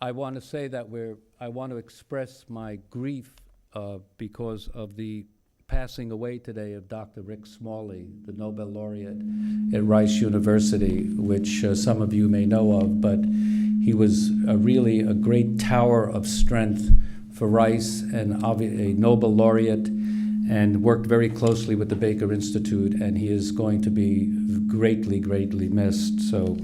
I want to say that I want to express my grief because of the passing away today of Dr. Rick Smalley, the Nobel laureate at Rice University, which some of you may know of, but he was really a great tower of strength for Rice and a Nobel laureate, and worked very closely with the Baker Institute, and he is going to be greatly, greatly missed. So.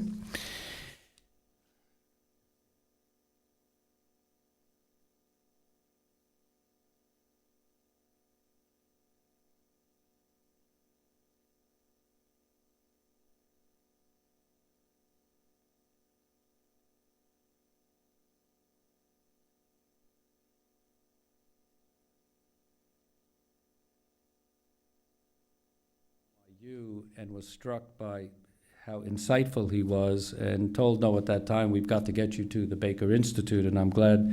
And was struck by how insightful he was, and told Noah at that time, we've got to get you to the Baker Institute, and I'm glad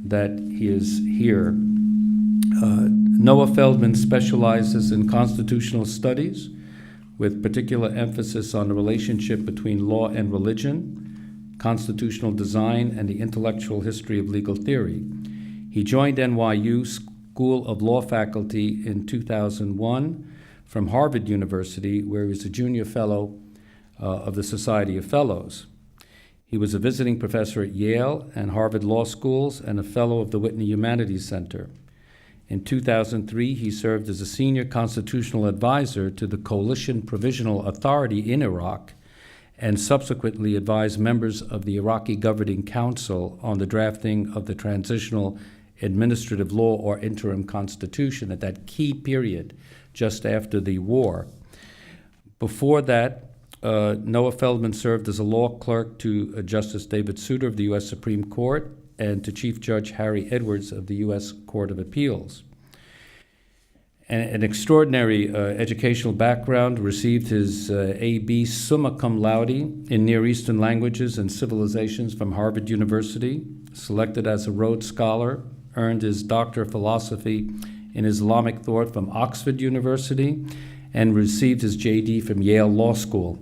that he is here. Noah Feldman specializes in constitutional studies with particular emphasis on the relationship between law and religion, constitutional design, and the intellectual history of legal theory. He joined NYU School of Law faculty in 2001 from Harvard University, where he was a junior fellow of the Society of Fellows. He was a visiting professor at Yale and Harvard Law Schools and a fellow of the Whitney Humanities Center. In 2003, he served as a senior constitutional advisor to the Coalition Provisional Authority in Iraq, and subsequently advised members of the Iraqi Governing Council on the drafting of the Transitional Administrative Law or Interim Constitution at that key period just after the war. Before that, Noah Feldman served as a law clerk to Justice David Souter of the U.S. Supreme Court and to Chief Judge Harry Edwards of the U.S. Court of Appeals. An extraordinary educational background, received his A.B. summa cum laude in Near Eastern Languages and Civilizations from Harvard University, selected as a Rhodes Scholar, earned his Doctor of Philosophy in Islamic Thought from Oxford University, and received his J.D. from Yale Law School.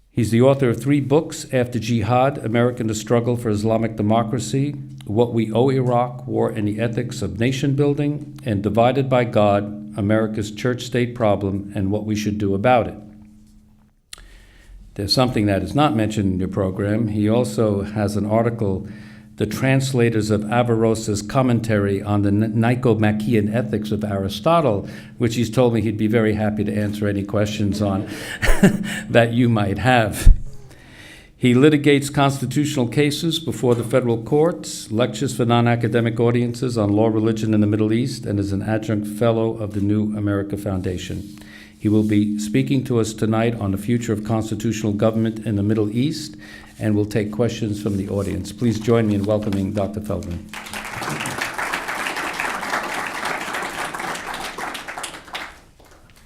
He's the author of 3 books: After Jihad, American: The Struggle for Islamic Democracy, What We Owe Iraq, War and the Ethics of Nation Building, and Divided by God, America's Church-State Problem and What We Should Do About It. There's something that is not mentioned in your program. He also has an article, The Translators of Averroes' Commentary on the Nicomachean Ethics of Aristotle, which he's told me he'd be very happy to answer any questions on that you might have. He litigates constitutional cases before the federal courts, lectures for non-academic audiences on law, religion, in the Middle East, and is an adjunct fellow of the New America Foundation. He will be speaking to us tonight on the future of constitutional government in the Middle East, and we'll take questions from the audience. Please join me in welcoming Dr. Feldman.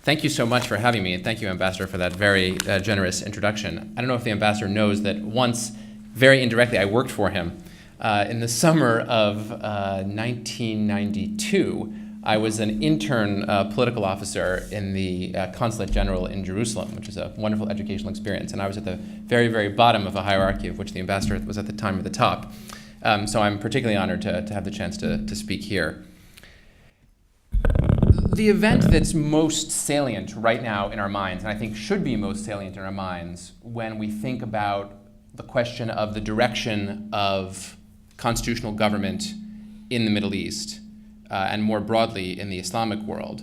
Thank you so much for having me, and thank you, Ambassador, for that very generous introduction. I don't know if the Ambassador knows that once, very indirectly, I worked for him. In the summer of 1992, I was an intern political officer in the Consulate General in Jerusalem, which is a wonderful educational experience. And I was at the very, very bottom of a hierarchy, of which the Ambassador was at the time at the top. So I'm particularly honored to have the chance to speak here. The event that's most salient right now in our minds, and I think should be most salient in our minds when we think about the question of the direction of constitutional government in the Middle East, and more broadly in the Islamic world,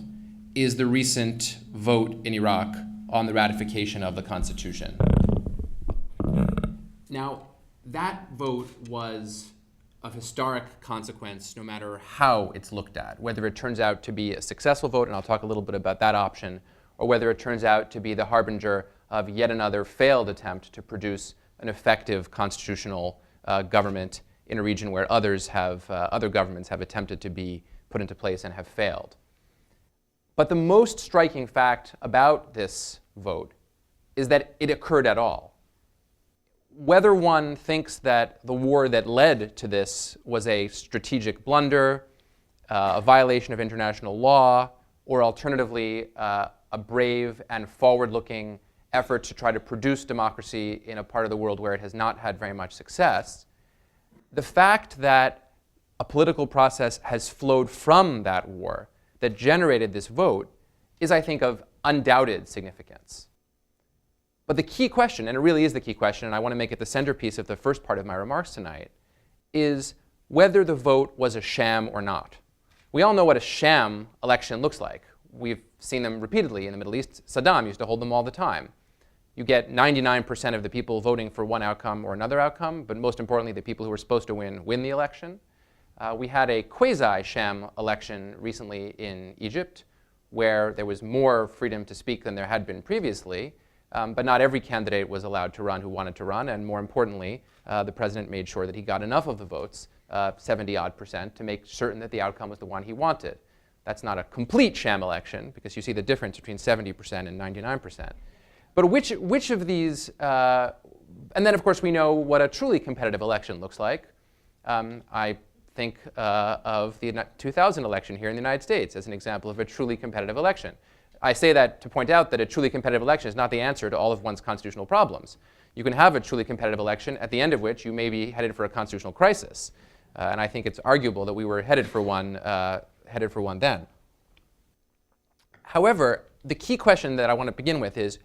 is the recent vote in Iraq on the ratification of the Constitution. Now, that vote was of historic consequence no matter how it's looked at, whether it turns out to be a successful vote, and I'll talk a little bit about that option, or whether it turns out to be the harbinger of yet another failed attempt to produce an effective constitutional government in a region where other governments have attempted to be put into place and have failed. But the most striking fact about this vote is that it occurred at all. Whether one thinks that the war that led to this was a strategic blunder, a violation of international law, or alternatively, a brave and forward-looking effort to try to produce democracy in a part of the world where it has not had very much success, The fact that a political process has flowed from that war that generated this vote is, I think, of undoubted significance. But the key question, and it really is the key question, and I want to make it the centerpiece of the first part of my remarks tonight, is whether the vote was a sham or not. We all know what a sham election looks like. We've seen them repeatedly in the Middle East. Saddam used to hold them all the time. You get 99% of the people voting for one outcome or another outcome, but most importantly, the people who are supposed to win the election. We had a quasi-sham election recently in Egypt, where there was more freedom to speak than there had been previously, but not every candidate was allowed to run who wanted to run, and more importantly, the president made sure that he got enough of the votes, 70-odd%, to make certain that the outcome was the one he wanted. That's not a complete sham election, because you see the difference between 70% and 99%. But which of these, and then of course we know what a truly competitive election looks like. I think of the 2000 election here in the United States as an example of a truly competitive election. I say that to point out that a truly competitive election is not the answer to all of one's constitutional problems. You can have a truly competitive election at the end of which you may be headed for a constitutional crisis. And I think it's arguable that we were headed for one then. However, the key question that I want to begin with is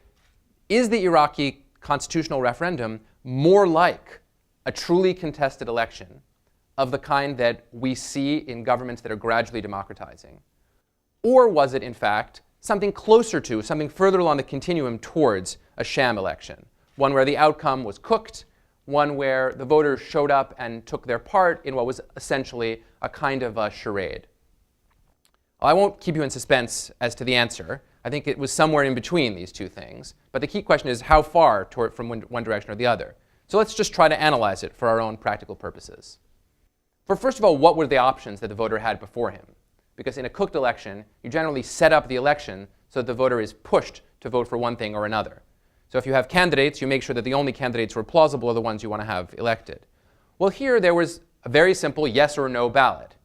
the Iraqi constitutional referendum more like a truly contested election of the kind that we see in governments that are gradually democratizing? Or was it, in fact, something closer to, something further along the continuum towards a sham election? One where the outcome was cooked, one where the voters showed up and took their part in what was essentially a kind of a charade. Well, I won't keep you in suspense as to the answer. I think it was somewhere in between these two things. But the key question is how far from one direction or the other. So let's just try to analyze it for our own practical purposes. First of all, what were the options that the voter had before him? Because in a cooked election, you generally set up the election so that the voter is pushed to vote for one thing or another. So if you have candidates, you make sure that the only candidates who are plausible are the ones you want to have elected. Well, here there was a very simple yes or no ballot.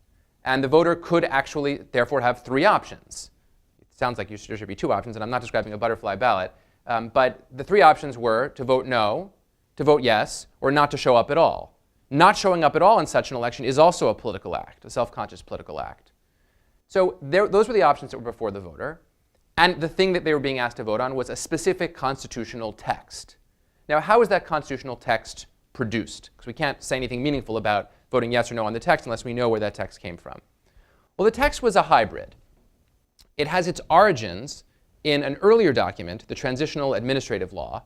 And the voter could actually, therefore, have three options. It sounds like there should be two options, and I'm not describing a butterfly ballot. But the three options were to vote no, to vote yes, or not to show up at all. Not showing up at all in such an election is also a political act, a self-conscious political act. So those were the options that were before the voter. And the thing that they were being asked to vote on was a specific constitutional text. Now, how is that constitutional text produced? Because we can't say anything meaningful about voting yes or no on the text unless we know where that text came from. Well, the text was a hybrid. It has its origins in an earlier document, the Transitional Administrative Law,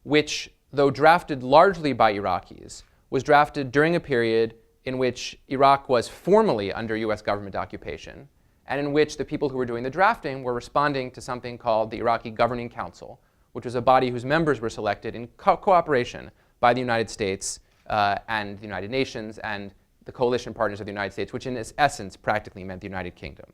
which, though drafted largely by Iraqis, was drafted during a period in which Iraq was formally under US government occupation, and in which the people who were doing the drafting were responding to something called the Iraqi Governing Council, which was a body whose members were selected in cooperation by the United States and the United Nations and the coalition partners of the United States, which in its essence practically meant the United Kingdom.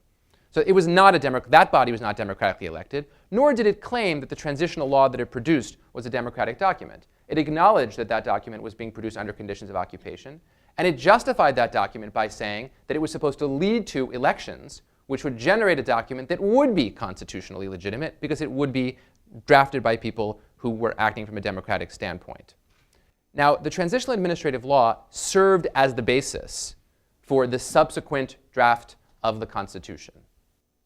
So it was not that body was not democratically elected, nor did it claim that the transitional law that it produced was a democratic document. It acknowledged that that document was being produced under conditions of occupation, and it justified that document by saying that it was supposed to lead to elections which would generate a document that would be constitutionally legitimate because it would be drafted by people who were acting from a democratic standpoint. Now, the Transitional Administrative Law served as the basis for the subsequent draft of the Constitution.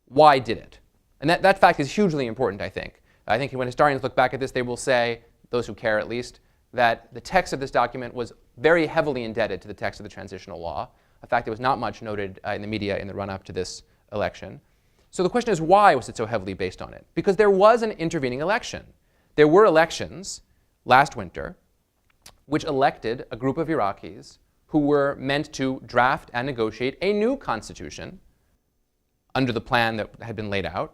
Why did it? And that fact is hugely important, I think. I think when historians look back at this, they will say, those who care at least, that the text of this document was very heavily indebted to the text of the transitional law, a fact that was not much noted in the media in the run-up to this election. So the question is, why was it so heavily based on it? Because there was an intervening election. There were elections last winter which elected a group of Iraqis who were meant to draft and negotiate a new constitution under the plan that had been laid out.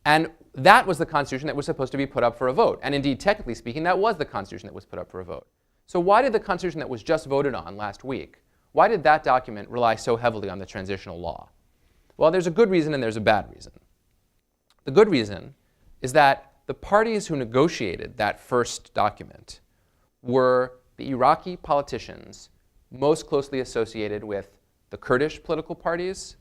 And that was the constitution that was supposed to be put up for a vote. And indeed, technically speaking, that was the constitution that was put up for a vote. So why did the constitution that was just voted on last week, why did that document rely so heavily on the transitional law? Well, there's a good reason and there's a bad reason. The good reason is that the parties who negotiated that first document were the Iraqi politicians most closely associated with the Kurdish political parties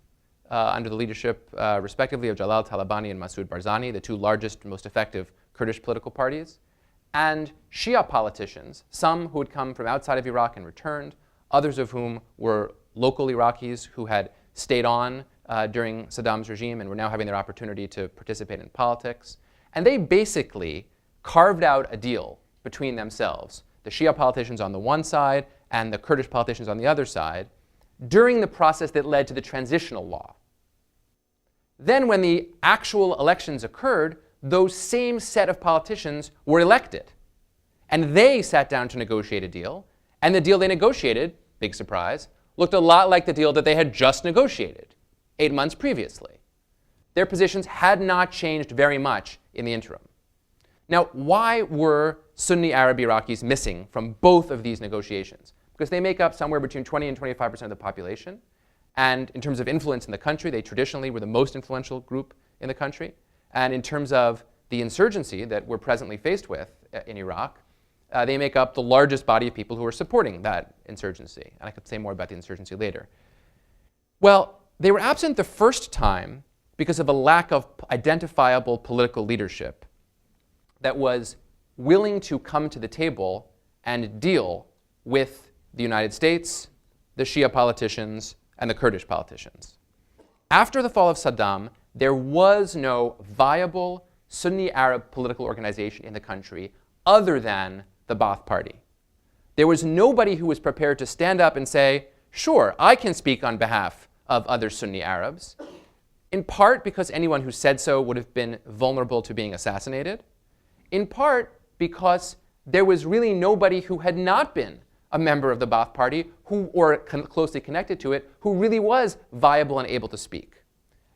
under the leadership, respectively, of Jalal Talabani and Masoud Barzani, the two largest and most effective Kurdish political parties, and Shia politicians, some who had come from outside of Iraq and returned, others of whom were local Iraqis who had stayed on during Saddam's regime and were now having their opportunity to participate in politics. And they basically carved out a deal between themselves, the Shia politicians on the one side and the Kurdish politicians on the other side, during the process that led to the transitional law. Then when the actual elections occurred, those same set of politicians were elected. And they sat down to negotiate a deal. And the deal they negotiated, big surprise, looked a lot like the deal that they had just negotiated 8 months previously. Their positions had not changed very much in the interim. Now, why were Sunni Arab Iraqis missing from both of these negotiations? Because they make up somewhere between 20 and 25% of the population. And in terms of influence in the country, they traditionally were the most influential group in the country. And in terms of the insurgency that we're presently faced with in Iraq, they make up the largest body of people who are supporting that insurgency. And I could say more about the insurgency later. Well, they were absent the first time because of a lack of identifiable political leadership that was willing to come to the table and deal with the United States, the Shia politicians, and the Kurdish politicians. After the fall of Saddam, there was no viable Sunni Arab political organization in the country other than the Ba'ath Party. There was nobody who was prepared to stand up and say, sure, I can speak on behalf of other Sunni Arabs, in part because anyone who said so would have been vulnerable to being assassinated, in part because there was really nobody who had not been a member of the Ba'ath Party or closely connected to it who really was viable and able to speak.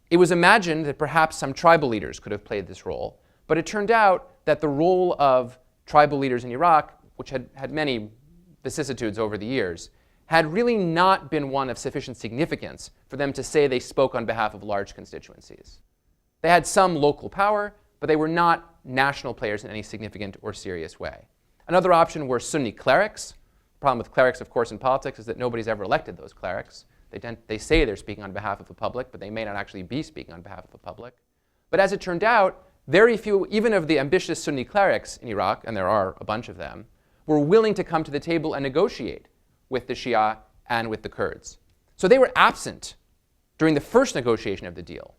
It was imagined that perhaps some tribal leaders could have played this role, but it turned out that the role of tribal leaders in Iraq, which had had many vicissitudes over the years, had really not been one of sufficient significance for them to say they spoke on behalf of large constituencies. They had some local power, but they were not national players in any significant or serious way. Another option were Sunni clerics. The problem with clerics, of course, in politics is that nobody's ever elected those clerics. They say they're speaking on behalf of the public, but they may not actually be speaking on behalf of the public. But as it turned out, very few, even of the ambitious Sunni clerics in Iraq, and there are a bunch of them, were willing to come to the table and negotiate with the Shia and with the Kurds. So they were absent during the first negotiation of the deal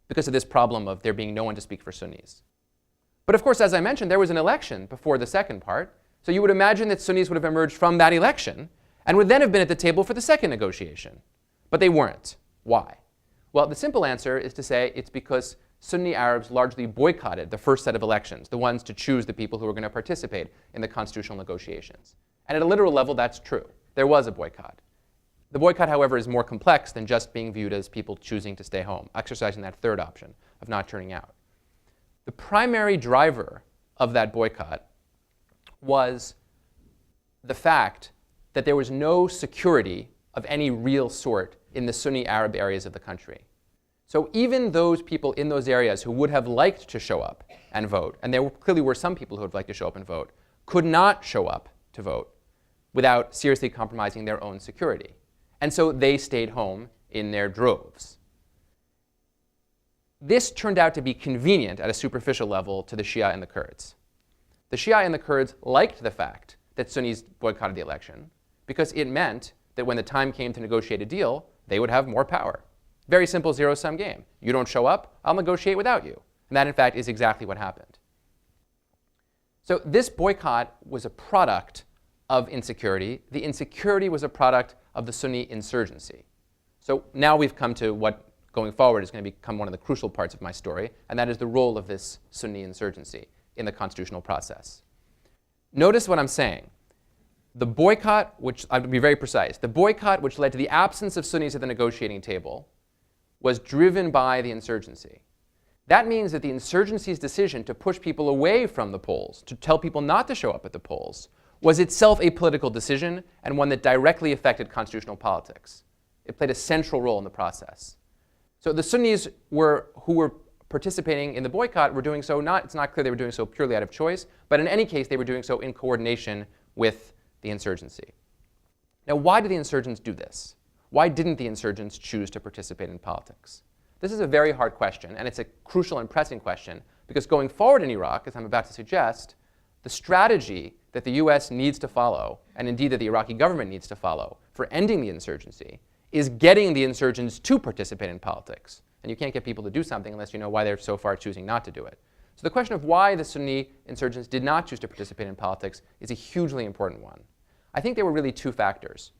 because of this problem of there being no one to speak for Sunnis. But of course, as I mentioned, there was an election before the second part, so you would imagine that Sunnis would have emerged from that election and would then have been at the table for the second negotiation. But they weren't. Why? Well, the simple answer is to say it's because Sunni Arabs largely boycotted the first set of elections, the ones to choose the people who were going to participate in the constitutional negotiations. And at a literal level, that's true. There was a boycott. The boycott, however, is more complex than just being viewed as people choosing to stay home, exercising that third option of not turning out. The primary driver of that boycott was the fact that there was no security of any real sort in the Sunni Arab areas of the country. So even those people in those areas who would have liked to show up and vote, and there clearly were some people who would like to show up and vote, could not show up to vote without seriously compromising their own security. And so they stayed home in their droves. This turned out to be convenient at a superficial level to the Shia and the Kurds. The Shia and the Kurds liked the fact that Sunnis boycotted the election because it meant that when the time came to negotiate a deal, they would have more power. Very simple zero-sum game. You don't show up, I'll negotiate without you. And that, in fact, is exactly what happened. So this boycott was a product of insecurity. The insecurity was a product of the Sunni insurgency. So now we've come to what, going forward, is going to become one of the crucial parts of my story, and that is the role of this Sunni insurgency in the constitutional process. Notice what I'm saying. The boycott, which, I'll be very precise, the boycott which led to the absence of Sunnis at the negotiating table was driven by the insurgency. That means that the insurgency's decision to push people away from the polls, to tell people not to show up at the polls, was itself a political decision and one that directly affected constitutional politics. It played a central role in the process. So the Sunnis who were participating in the boycott were doing so it's not clear they were doing so purely out of choice, but in any case, they were doing so in coordination with the insurgency. Now, why did the insurgents do this? Why didn't the insurgents choose to participate in politics? This is a very hard question, and it's a crucial and pressing question, because going forward in Iraq, as I'm about to suggest, the strategy that the US needs to follow, and indeed that the Iraqi government needs to follow for ending the insurgency, is getting the insurgents to participate in politics. And you can't get people to do something unless you know why they're so far choosing not to do it. So the question of why the Sunni insurgents did not choose to participate in politics is a hugely important one. I think there were really two factors.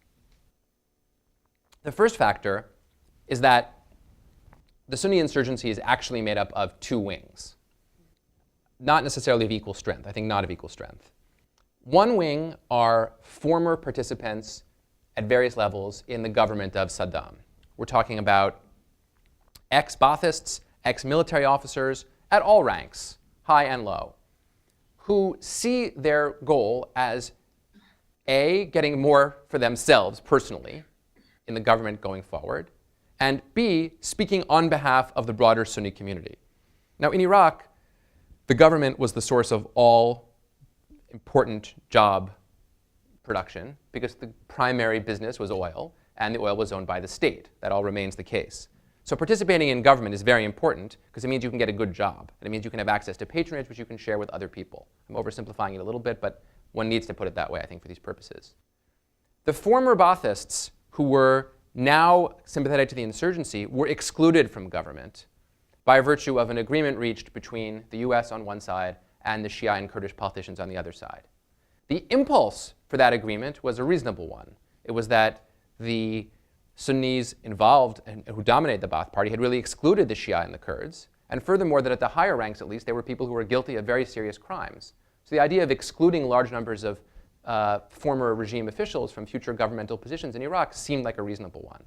The first factor is that the Sunni insurgency is actually made up of two wings, not necessarily of equal strength, I think not of equal strength. One wing are former participants at various levels in the government of Saddam. We're talking about ex-Baathists, ex-military officers at all ranks, high and low, who see their goal as A, getting more for themselves personally in the government going forward, and B, speaking on behalf of the broader Sunni community. Now, in Iraq, the government was the source of all important job production because the primary business was oil, and the oil was owned by the state. That all remains the case. So participating in government is very important because it means you can get a good job. And it means you can have access to patronage, which you can share with other people. I'm oversimplifying it a little bit, but one needs to put it that way, I think, for these purposes. The former Baathists, who were now sympathetic to the insurgency, were excluded from government by virtue of an agreement reached between the US on one side and the Shia and Kurdish politicians on the other side. The impulse for that agreement was a reasonable one. It was that the Sunnis involved and who dominated the Ba'ath Party had really excluded the Shia and the Kurds, and furthermore that at the higher ranks at least, there were people who were guilty of very serious crimes. So the idea of excluding large numbers of former regime officials from future governmental positions in Iraq seemed like a reasonable one.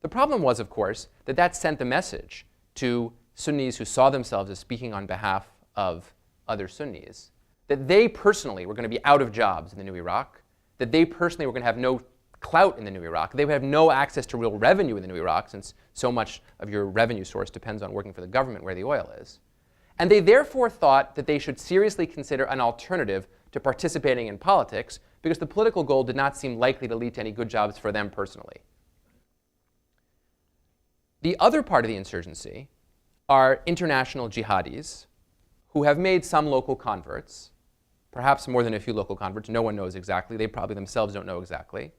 The problem was, of course, that that sent the message to Sunnis who saw themselves as speaking on behalf of other Sunnis, that they personally were going to be out of jobs in the new Iraq, that they personally were going to have no clout in the new Iraq. They would have no access to real revenue in the new Iraq, since so much of your revenue source depends on working for the government where the oil is. And they therefore thought that they should seriously consider an alternative to participating in politics because the political goal did not seem likely to lead to any good jobs for them personally. The other part of the insurgency are international jihadis who have made some local converts, perhaps more than a few local converts. No one knows exactly. They probably themselves don't know exactly,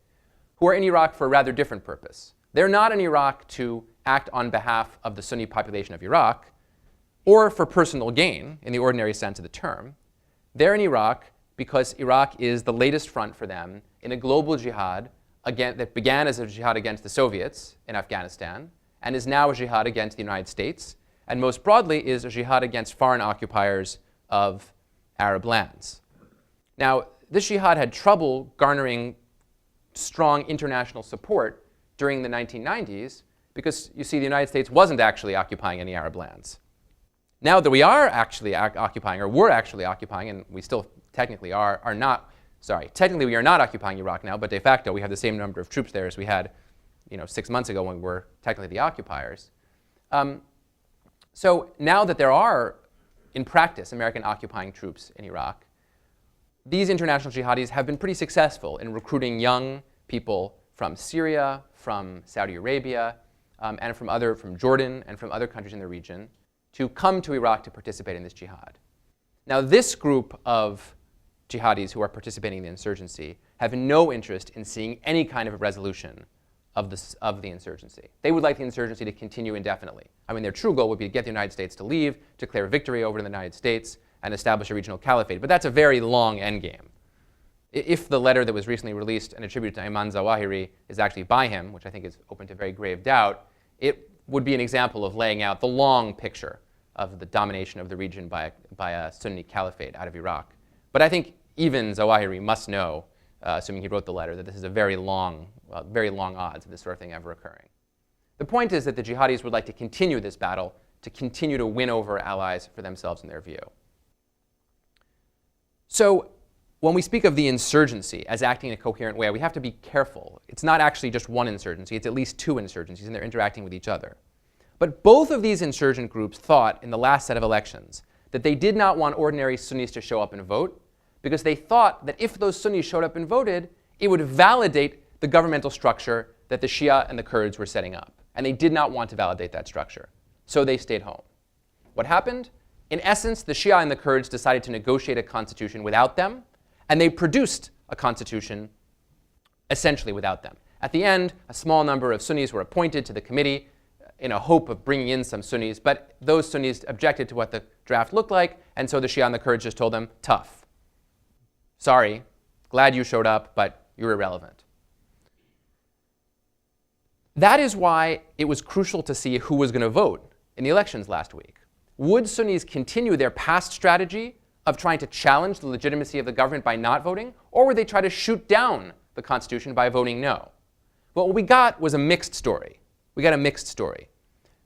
who are in Iraq for a rather different purpose. They're not in Iraq to act on behalf of the Sunni population of Iraq or for personal gain in the ordinary sense of the term. They're in Iraq because Iraq is the latest front for them in a global jihad that began as a jihad against the Soviets in Afghanistan and is now a jihad against the United States, and most broadly is a jihad against foreign occupiers of Arab lands. Now, this jihad had trouble garnering strong international support during the 1990s because, you see, the United States wasn't actually occupying any Arab lands. Now that we are actually occupying, or were actually occupying, and we still technically are not, technically we are not occupying Iraq now, but de facto we have the same number of troops there as we had 6 months ago when we were technically the occupiers. So now that there are, in practice, American occupying troops in Iraq, these international jihadis have been pretty successful in recruiting young people from Syria, from Saudi Arabia, and from Jordan and from other countries in the region to come to Iraq to participate in this jihad. Now, this group of jihadis who are participating in the insurgency have no interest in seeing any kind of a resolution of the insurgency. They would like the insurgency to continue indefinitely. I mean, their true goal would be to get the United States to leave, declare victory over the United States, and establish a regional caliphate. But that's a very long endgame. If the letter that was recently released and attributed to Ayman Zawahiri is actually by him, which I think is open to very grave doubt, it would be an example of laying out the long picture of the domination of the region by a Sunni caliphate out of Iraq. But I think even Zawahiri must know, assuming he wrote the letter, that this is a very long odds of this sort of thing ever occurring. The point is that the jihadis would like to continue this battle, to continue to win over allies for themselves in their view. So when we speak of the insurgency as acting in a coherent way, we have to be careful. It's not actually just one insurgency, it's at least two insurgencies, and they're interacting with each other. But both of these insurgent groups thought in the last set of elections that they did not want ordinary Sunnis to show up and vote because they thought that if those Sunnis showed up and voted, it would validate the governmental structure that the Shia and the Kurds were setting up. And they did not want to validate that structure. So they stayed home. What happened? In essence, the Shia and the Kurds decided to negotiate a constitution without them, and they produced a constitution essentially without them. At the end, a small number of Sunnis were appointed to the committee in a hope of bringing in some Sunnis, but those Sunnis objected to what the draft looked like, and so the Shia and the Kurds just told them, tough. Sorry, glad you showed up, but you're irrelevant. That is why it was crucial to see who was going to vote in the elections last week. Would Sunnis continue their past strategy of trying to challenge the legitimacy of the government by not voting, or would they try to shoot down the Constitution by voting no? Well, what we got was a mixed story. We got a mixed story.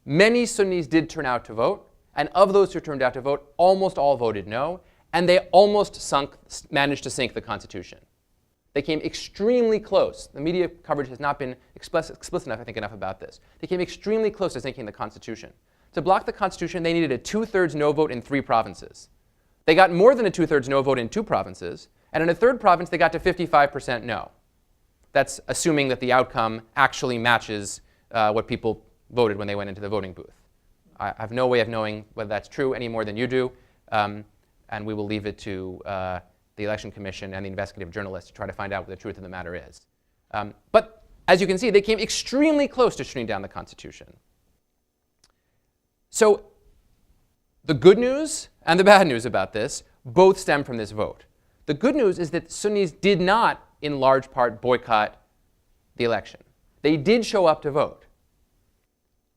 Many Sunnis did turn out to vote, and of those who turned out to vote, almost all voted no, and they almost managed to sink the Constitution. They came extremely close. The media coverage has not been explicit enough, I think, enough about this. They came extremely close to sinking the Constitution. To block the Constitution, they needed a 2/3 no vote in 3 provinces. They got more than a 2/3 no vote in 2 provinces, and in a 3rd province, they got to 55% no. That's assuming that the outcome actually matches what people voted when they went into the voting booth. I have no way of knowing whether that's true any more than you do, and we will leave it to the Election Commission and the investigative journalists to try to find out what the truth of the matter is. But as you can see, they came extremely close to shooting down the Constitution. So the good news and the bad news about this both stem from this vote. The good news is that Sunnis did not, in large part, boycott the election. They did show up to vote.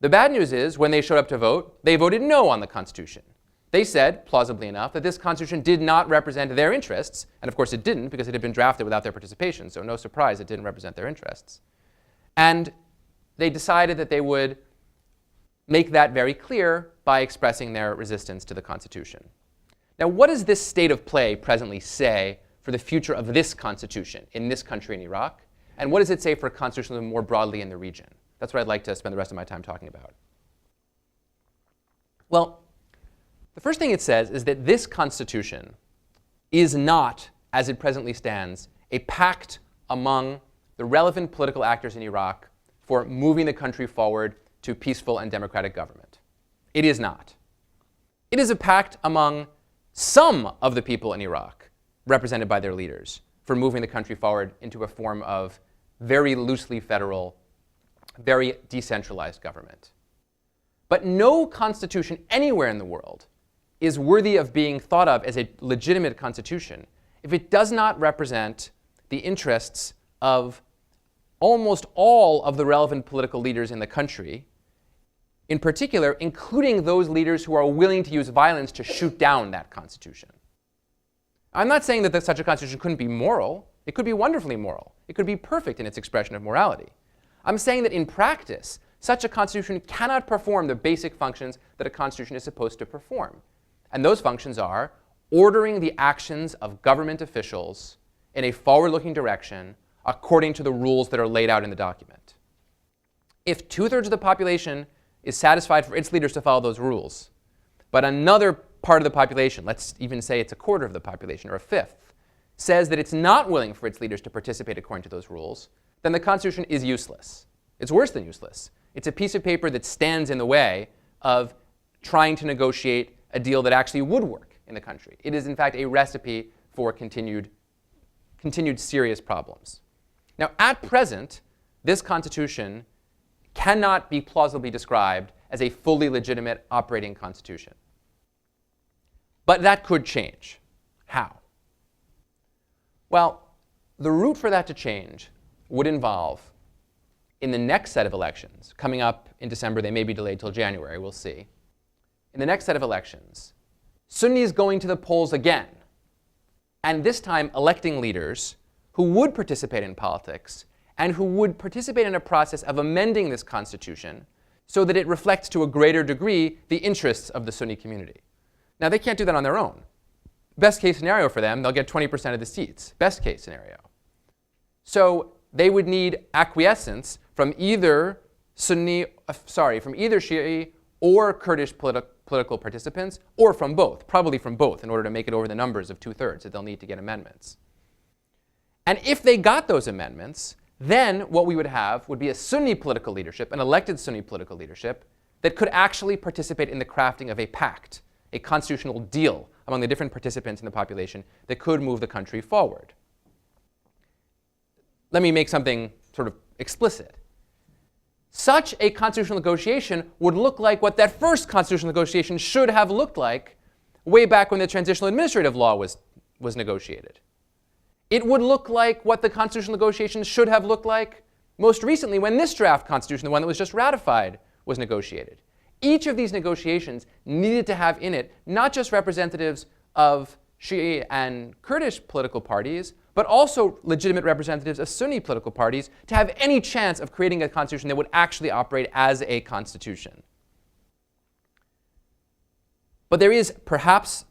The bad news is, when they showed up to vote, they voted no on the Constitution. They said, plausibly enough, that this Constitution did not represent their interests, and of course it didn't because it had been drafted without their participation, so no surprise it didn't represent their interests. And they decided that they would make that very clear by expressing their resistance to the Constitution. Now, what does this state of play presently say for the future of this Constitution in this country in Iraq? And what does it say for constitutionalism more broadly in the region? That's what I'd like to spend the rest of my time talking about. Well, the first thing it says is that this Constitution is not, as it presently stands, a pact among the relevant political actors in Iraq for moving the country forward to peaceful and democratic government. It is not. It is a pact among some of the people in Iraq, represented by their leaders, for moving the country forward into a form of very loosely federal, very decentralized government. But no constitution anywhere in the world is worthy of being thought of as a legitimate constitution if it does not represent the interests of almost all of the relevant political leaders in the country, in particular, including those leaders who are willing to use violence to shoot down that constitution. I'm not saying that such a constitution couldn't be moral. It could be wonderfully moral. It could be perfect in its expression of morality. I'm saying that in practice, such a constitution cannot perform the basic functions that a constitution is supposed to perform. And those functions are ordering the actions of government officials in a forward-looking direction according to the rules that are laid out in the document. If 2/3 of the population is satisfied for its leaders to follow those rules, but another part of the population, let's even say it's 1/4 of the population or 1/5, says that it's not willing for its leaders to participate according to those rules, then the Constitution is useless. It's worse than useless. It's a piece of paper that stands in the way of trying to negotiate a deal that actually would work in the country. It is, in fact, a recipe for continued serious problems. Now, at present, this Constitution cannot be plausibly described as a fully legitimate operating constitution. But that could change. How? Well, the route for that to change would involve, in the next set of elections, coming up in December, they may be delayed till January, we'll see. In the next set of elections, Sunnis going to the polls again, and this time electing leaders who would participate in politics and who would participate in a process of amending this constitution so that it reflects to a greater degree the interests of the Sunni community. Now, they can't do that on their own. Best case scenario for them, they'll get 20% of the seats. Best case scenario. So they would need acquiescence from either Shi'i or Kurdish political participants, or from both, probably from both, in order to make it over the numbers of 2/3 that they'll need to get amendments. And if they got those amendments, then what we would have would be a Sunni political leadership, an elected Sunni political leadership, that could actually participate in the crafting of a pact a constitutional deal among the different participants in the population that could move the country forward. Let me make something sort of explicit. Such a constitutional negotiation would look like what that first constitutional negotiation should have looked like way back when the transitional administrative law was negotiated. It would look like what the constitutional negotiations should have looked like most recently when this draft constitution, the one that was just ratified, was negotiated. Each of these negotiations needed to have in it not just representatives of Shia and Kurdish political parties, but also legitimate representatives of Sunni political parties to have any chance of creating a constitution that would actually operate as a constitution. But there is perhaps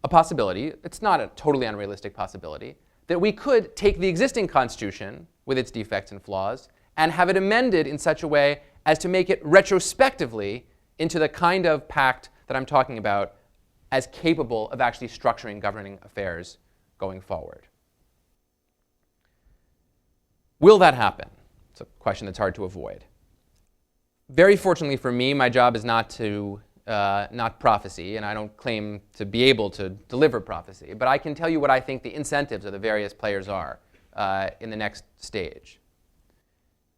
a possibility, it's not a totally unrealistic possibility, that we could take the existing constitution with its defects and flaws and have it amended in such a way as to make it retrospectively into the kind of pact that I'm talking about as capable of actually structuring governing affairs going forward. Will that happen? It's a question that's hard to avoid. Very fortunately for me, my job is not prophecy, and I don't claim to be able to deliver prophecy, but I can tell you what I think the incentives of the various players are in the next stage.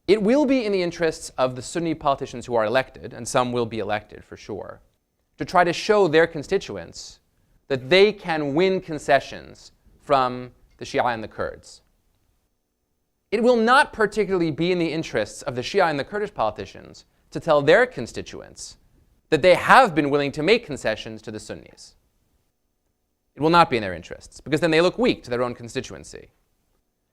It will be in the interests of the Sunni politicians who are elected, and some will be elected for sure, to try to show their constituents that they can win concessions from the Shia and the Kurds. It will not particularly be in the interests of the Shia and the Kurdish politicians to tell their constituents that they have been willing to make concessions to the Sunnis. It will not be in their interests, because then they look weak to their own constituency.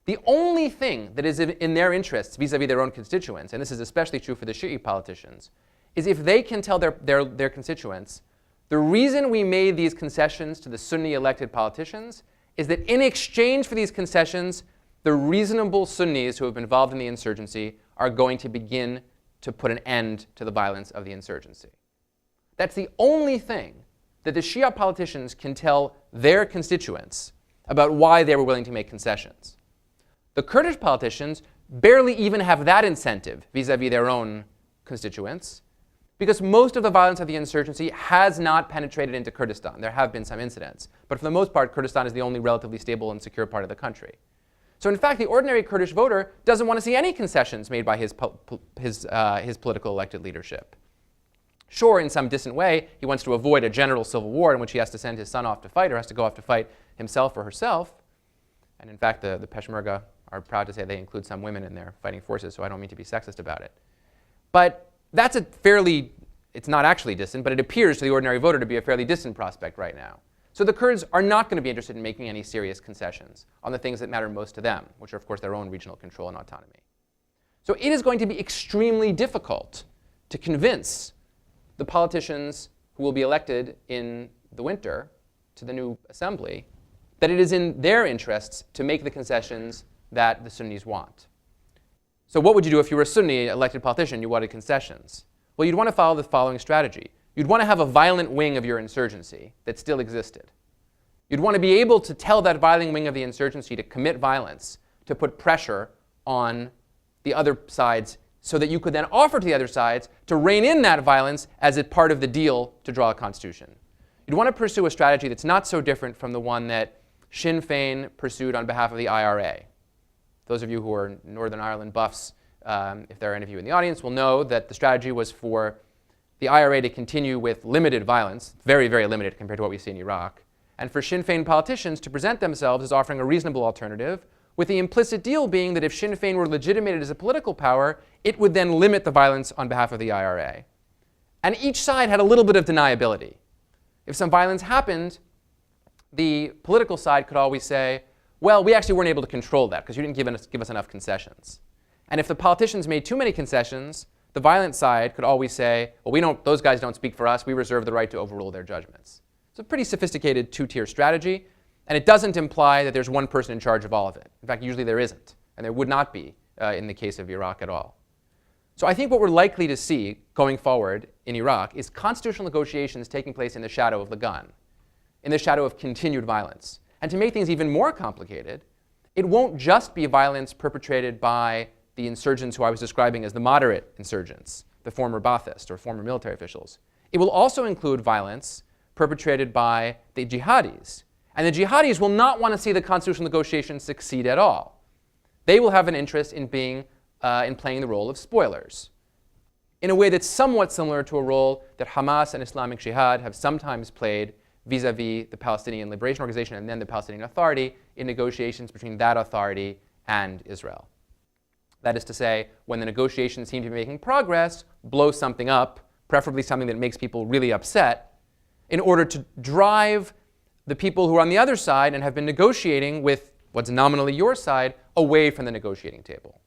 The only thing that is in their interests vis-a-vis their own constituents, and this is especially true for the Shi'i politicians, is if they can tell their constituents, the reason we made these concessions to the Sunni elected politicians is that in exchange for these concessions, the reasonable Sunnis who have been involved in the insurgency are going to begin to put an end to the violence of the insurgency. That's the only thing that the Shia politicians can tell their constituents about why they were willing to make concessions. The Kurdish politicians barely even have that incentive vis-a-vis their own constituents, because most of the violence of the insurgency has not penetrated into Kurdistan. There have been some incidents, but for the most part, Kurdistan is the only relatively stable and secure part of the country. So in fact, the ordinary Kurdish voter doesn't want to see any concessions made by his political elected leadership. Sure, in some distant way, he wants to avoid a general civil war in which he has to send his son off to fight or has to go off to fight himself or herself. And in fact, the Peshmerga are proud to say they include some women in their fighting forces, so I don't mean to be sexist about it. But that's a fairly, it's not actually distant, but it appears to the ordinary voter to be a fairly distant prospect right now. So the Kurds are not going to be interested in making any serious concessions on the things that matter most to them, which are, of course, their own regional control and autonomy. So it is going to be extremely difficult to convince the politicians who will be elected in the winter to the new assembly that it is in their interests to make the concessions that the Sunnis want. So what would you do if you were a Sunni elected politician, you wanted concessions? Well, you'd want to follow the following strategy. You'd want to have a violent wing of your insurgency that still existed. You'd want to be able to tell that violent wing of the insurgency to commit violence, to put pressure on the other sides so that you could then offer to the other sides to rein in that violence as a part of the deal to draw a constitution. You'd want to pursue a strategy that's not so different from the one that Sinn Féin pursued on behalf of the IRA. Those of you who are Northern Ireland buffs, if there are any of you in the audience, will know that the strategy was for the IRA to continue with limited violence, very, very limited compared to what we see in Iraq, and for Sinn Féin politicians to present themselves as offering a reasonable alternative, with the implicit deal being that if Sinn Féin were legitimated as a political power, it would then limit the violence on behalf of the IRA. And each side had a little bit of deniability. If some violence happened, the political side could always say, well, we actually weren't able to control that because you didn't give us enough concessions. And if the politicians made too many concessions, the violent side could always say, well, those guys don't speak for us, we reserve the right to overrule their judgments. It's a pretty sophisticated two-tier strategy, and it doesn't imply that there's one person in charge of all of it. In fact, usually there isn't, and there would not be in the case of Iraq at all. So I think what we're likely to see going forward in Iraq is constitutional negotiations taking place in the shadow of the gun, in the shadow of continued violence. And to make things even more complicated, it won't just be violence perpetrated by the insurgents who I was describing as the moderate insurgents, the former Ba'athist or former military officials. It will also include violence perpetrated by the jihadis. And the jihadis will not want to see the constitutional negotiations succeed at all. They will have an interest in playing the role of spoilers, in a way that's somewhat similar to a role that Hamas and Islamic Jihad have sometimes played vis-a-vis the Palestinian Liberation Organization and then the Palestinian Authority in negotiations between that authority and Israel. That is to say, when the negotiations seem to be making progress, blow something up, preferably something that makes people really upset, in order to drive the people who are on the other side and have been negotiating with what's nominally your side away from the negotiating table.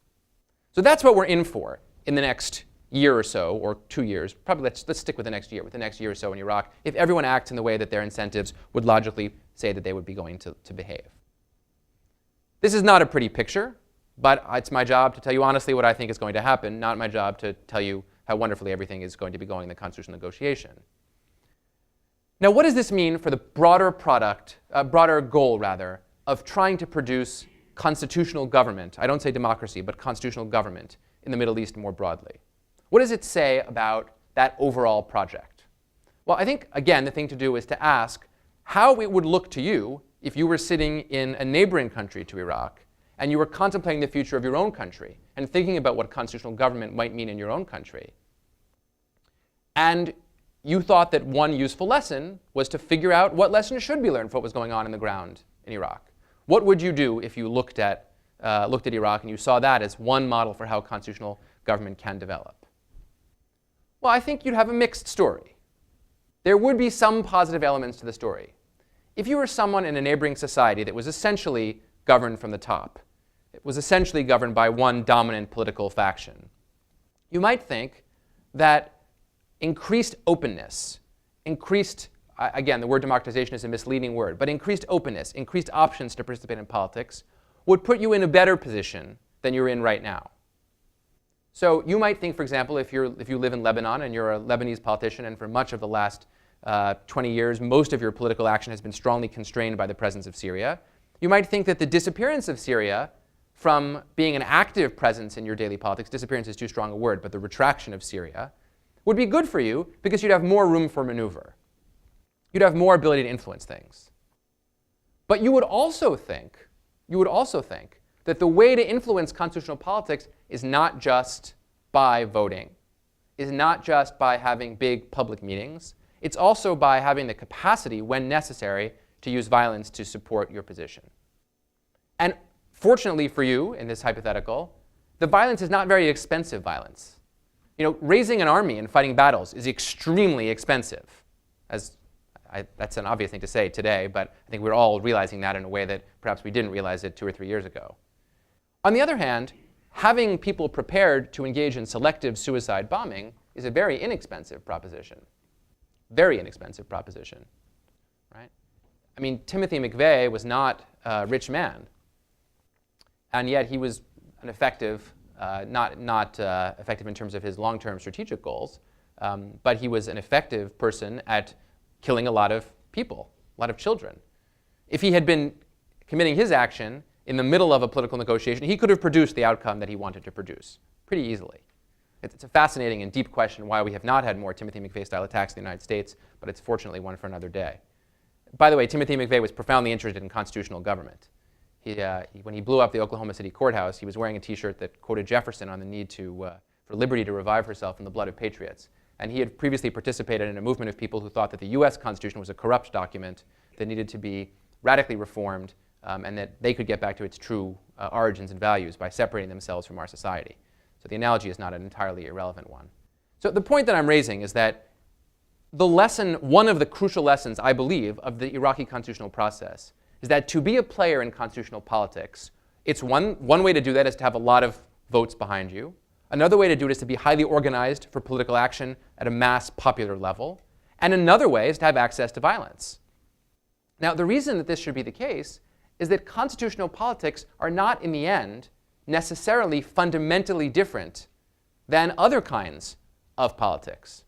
So that's what we're in for in the next year or so, or 2 years. Probably let's stick with the next year or so in Iraq, if everyone acts in the way that their incentives would logically say that they would be going to behave. This is not a pretty picture, but it's my job to tell you honestly what I think is going to happen, not my job to tell you how wonderfully everything is going to be going in the constitutional negotiation. Now, what does this mean for the broader goal of trying to produce constitutional government? I don't say democracy, but constitutional government in the Middle East more broadly. What does it say about that overall project? Well, I think, again, the thing to do is to ask how it would look to you if you were sitting in a neighboring country to Iraq and you were contemplating the future of your own country and thinking about what constitutional government might mean in your own country. And you thought that one useful lesson was to figure out what lessons should be learned for what was going on in the ground in Iraq. What would you do if you looked at Iraq and you saw that as one model for how constitutional government can develop? Well, I think you'd have a mixed story. There would be some positive elements to the story. If you were someone in a neighboring society that was essentially governed from the top, it was essentially governed by one dominant political faction, you might think that increased openness, again, the word democratization is a misleading word, but increased openness, increased options to participate in politics would put you in a better position than you're in right now. So you might think, for example, if you live in Lebanon and you're a Lebanese politician and for much of the last 20 years, most of your political action has been strongly constrained by the presence of Syria, you might think that the disappearance of Syria from being an active presence in your daily politics, disappearance is too strong a word, but the retraction of Syria, would be good for you because you'd have more room for maneuver. You'd have more ability to influence things. But you would also think that the way to influence constitutional politics is not just by voting, is not just by having big public meetings. It's also by having the capacity, when necessary, to use violence to support your position. And fortunately for you, in this hypothetical, the violence is not very expensive violence. Raising an army and fighting battles is extremely expensive. That's an obvious thing to say today, but I think we're all realizing that in a way that perhaps we didn't realize it 2 or 3 years ago. On the other hand, having people prepared to engage in selective suicide bombing is a very inexpensive proposition. Very inexpensive proposition, right? I mean, Timothy McVeigh was not a rich man, and yet he was an effective, not effective in terms of his long-term strategic goals, but he was an effective person at killing a lot of people, a lot of children. If he had been committing his action in the middle of a political negotiation, he could have produced the outcome that he wanted to produce pretty easily. It's a fascinating and deep question why we have not had more Timothy McVeigh-style attacks in the United States, but it's fortunately one for another day. By the way, Timothy McVeigh was profoundly interested in constitutional government. When he blew up the Oklahoma City courthouse, he was wearing a T-shirt that quoted Jefferson on the need for liberty to revive herself in the blood of patriots. And he had previously participated in a movement of people who thought that the US Constitution was a corrupt document that needed to be radically reformed and that they could get back to its true origins and values by separating themselves from our society. So the analogy is not an entirely irrelevant one. So the point that I'm raising is that one of the crucial lessons, I believe, of the Iraqi constitutional process is that to be a player in constitutional politics, it's one way to do that is to have a lot of votes behind you. Another way to do it is to be highly organized for political action at a mass popular level. And another way is to have access to violence. Now, the reason that this should be the case is that constitutional politics are not, in the end, necessarily fundamentally different than other kinds of politics.